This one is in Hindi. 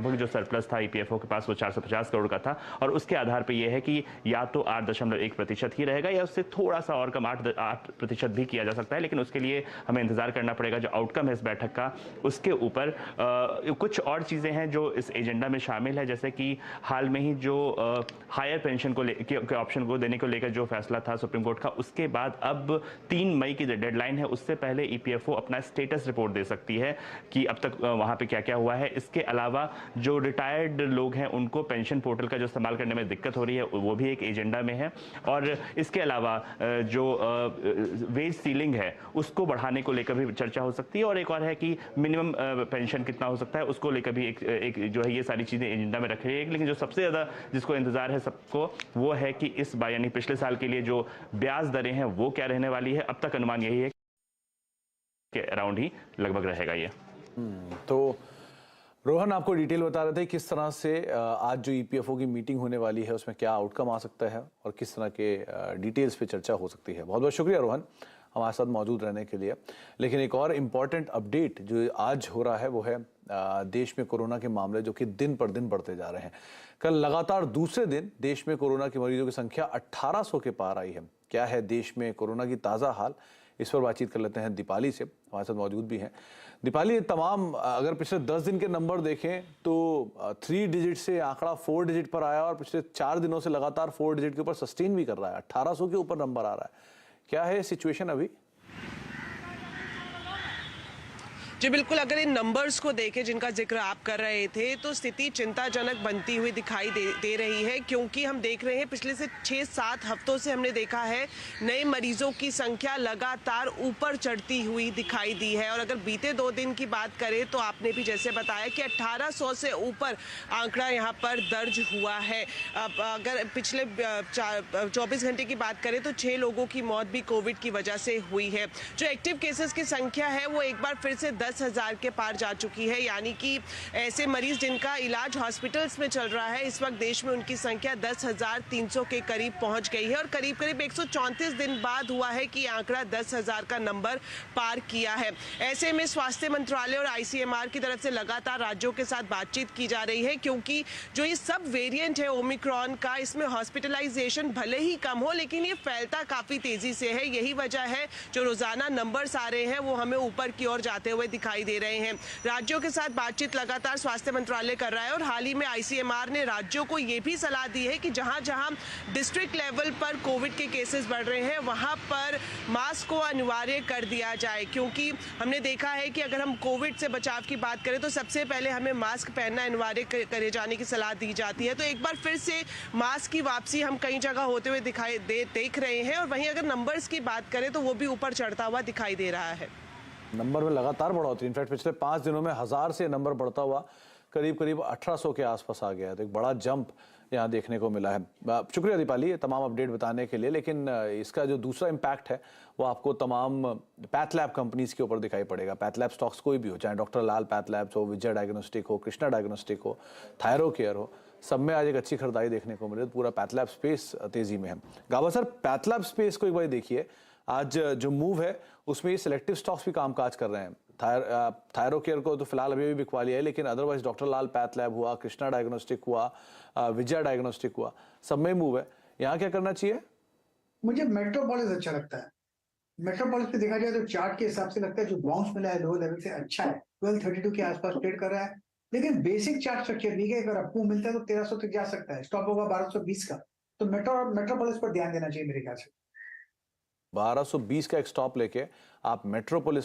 लगभग जो सरप्लस था ईपीएफओ के पास वो 450 करोड़ का था, और उसके आधार पर यह है कि या तो 8.1% ही रहेगा या उससे थोड़ा सा और कम 8% भी किया जा सकता है, लेकिन उसके लिए हमें इंतजार करना पड़ेगा जो आउटकम है इस बैठक का उसके ऊपर। कुछ और चीज़ें हैं जो इस एजेंडा में शामिल है, जैसे कि हाल में ही जो हायर पेंशन के ऑप्शन को देने को लेकर जो फैसला था सुप्रीम कोर्ट का, उसके बाद अब 3 मई की डेडलाइन है, उससे पहले ईपीएफओ अपना स्टेटस रिपोर्ट दे सकती है कि अब तक वहां पे क्या क्या हुआ है। इसके अलावा जो रिटायर्ड लोग हैं उनको पेंशन पोर्टल का जो इस्तेमाल करने में दिक्कत हो रही है वो भी एक एजेंडा में है, और इसके अलावा जो वेज सीलिंग है उसको बढ़ाने को लेकर भी चर्चा हो सकती है, और एक और है कि मिनिमम पेंशन कितना हो सकता है उसको लेकर भी एक जो है ये सारी चीज़ें एजेंडा में रखी है। लेकिन जो सबसे ज़्यादा जिसको इंतजार है सबको वो है कि इस बार यानी पिछले साल के लिए जो ब्याज दरें हैं वो क्या रहने वाली है। अब तक अनुमान यही है कि अराउंड ही लगभग रहेगा ये। तो रोहन आपको डिटेल बता रहे थे किस तरह से आज जो ईपीएफओ की मीटिंग होने वाली है उसमें क्या आउटकम आ सकता है और किस तरह के डिटेल्स पे चर्चा हो सकती है। बहुत बहुत शुक्रिया रोहन हमारे साथ मौजूद रहने के लिए। लेकिन एक और इम्पॉर्टेंट अपडेट जो आज हो रहा है वो है देश में कोरोना के मामले जो कि दिन पर दिन बढ़ते जा रहे हैं। कल लगातार दूसरे दिन देश में कोरोना के मरीजों की संख्या 1800 के पार आई है। क्या है देश में कोरोना की ताज़ा हाल, इस पर बातचीत कर लेते हैं दीपाली से, हमारे साथ मौजूद भी हैं। दीपाली, तमाम अगर पिछले 10 दिन के नंबर देखें तो 3 डिजिट से आंकड़ा 4 डिजिट पर आया और पिछले 4 दिनों से लगातार 4 डिजिट के ऊपर सस्टेन भी कर रहा है, 1800 के ऊपर नंबर आ रहा है। क्या है सिचुएशन अभी? जी बिल्कुल, अगर इन नंबर्स को देखें जिनका जिक्र आप कर रहे थे तो स्थिति चिंताजनक बनती हुई दिखाई दे रही है, क्योंकि हम देख रहे हैं पिछले से 6-7 हफ्तों से हमने देखा है नए मरीजों की संख्या लगातार ऊपर चढ़ती हुई दिखाई दी है। और अगर बीते 2 दिन की बात करें तो आपने भी जैसे बताया कि 1800 से ऊपर आंकड़ा यहाँ पर दर्ज हुआ है। अब अगर पिछले 24 घंटे की बात करें तो 6 लोगों की मौत भी कोविड की वजह से हुई है। जो एक्टिव केसेस की संख्या है वो एक बार फिर से 10,000 के पार जा चुकी है, यानी कि ऐसे मरीज जिनका इलाज हॉस्पिटल्स में चल रहा है इस वक्त देश में उनकी संख्या 10,300 के करीब पहुंच गई है। और करीब करीब 134 दिन बाद हुआ है कि आंकड़ा 10,000 का नंबर पार किया है। ऐसे में स्वास्थ्य मंत्रालय और आईसीएमआर की तरफ से लगातार राज्यों के साथ बातचीत की जा रही है, क्योंकि जो ये सब वेरिएंट है ओमिक्रॉन का, इसमें हॉस्पिटलाइजेशन भले ही कम हो लेकिन ये फैलता काफी तेजी से है। यही वजह है जो रोजाना नंबर्स आ रहे हैं वो हमें ऊपर की ओर जाते हुए दिखाई दे रहे हैं। राज्यों के साथ बातचीत लगातार स्वास्थ्य मंत्रालय कर रहा है, और हाल ही में आईसीएमआर ने राज्यों को यह भी सलाह दी है कि जहां जहां डिस्ट्रिक्ट लेवल पर कोविड के केसेस बढ़ रहे हैं वहां पर मास्क को अनिवार्य कर दिया जाए, क्योंकि हमने देखा है कि अगर हम कोविड से बचाव की बात करें तो सबसे पहले हमें मास्क पहनना अनिवार्य करे जाने की सलाह दी जाती है। तो एक बार फिर से मास्क की वापसी हम कई जगह होते हुए देख रहे हैं। और वहीं अगर नंबर्स की बात करें तो वो भी ऊपर चढ़ता हुआ दिखाई दे रहा है। नंबर में लगातार बढ़ोतरी, इनफैक्ट पिछले 5 दिनों में 1000 से नंबर बढ़ता हुआ करीब करीब 1800 के आसपास आ गया है। तो एक बड़ा जंप यहाँ देखने को मिला है। शुक्रिया दीपाली ये तमाम अपडेट बताने के लिए। लेकिन इसका जो दूसरा इम्पैक्ट है वो आपको तमाम पैथ लैब कंपनीज के ऊपर दिखाई पड़ेगा। पैथ लैब स्टॉक्स कोई भी हो, चाहे डॉक्टर लाल पैथ लैब्स हो, विजय डायग्नोस्टिक हो, कृष्णा डायग्नोस्टिक हो, थायरो केयर हो, सब में आज एक अच्छी खरीदारी देखने को मिले। पूरा पैथ लैब स्पेस तेजी में है। गाबा सर, पैथ लैब स्पेस को एक बार देखिए, आज जो मूव है उसमें ये सिलेक्टिव स्टॉक्स भी कामकाज कर रहे हैं। थायरो केयर को तो फिलहाल अभी भी बिकवा लिया है, लेकिन अदरवाइज डॉक्टर लाल पैथ लैब हुआ, कृष्णा डायग्नोस्टिक हुआ, विजय डायग्नोस्टिक हुआ, सब में मूव है। यहाँ क्या करना चाहिए? मुझे मेट्रोपोलिस अच्छा लगता है। मेट्रोपोलिस पे देखा जाए तो चार्ट के हिसाब से लगता है जो बाउंस मिला है लो लेवल से अच्छा है, 1232 के आसपास ट्रेड कर रहा है। लेकिन बेसिक चार्ट स्ट्रक्चर वीक है, अगर अप मिलता है तो 1300 तक जा सकता है, स्टॉप होगा 1220 का। तो मेट्रोपोलिस पर ध्यान देना चाहिए मेरे ख्याल से। 1220 का एक स्टॉप लेके आप मेट्रोपोलिस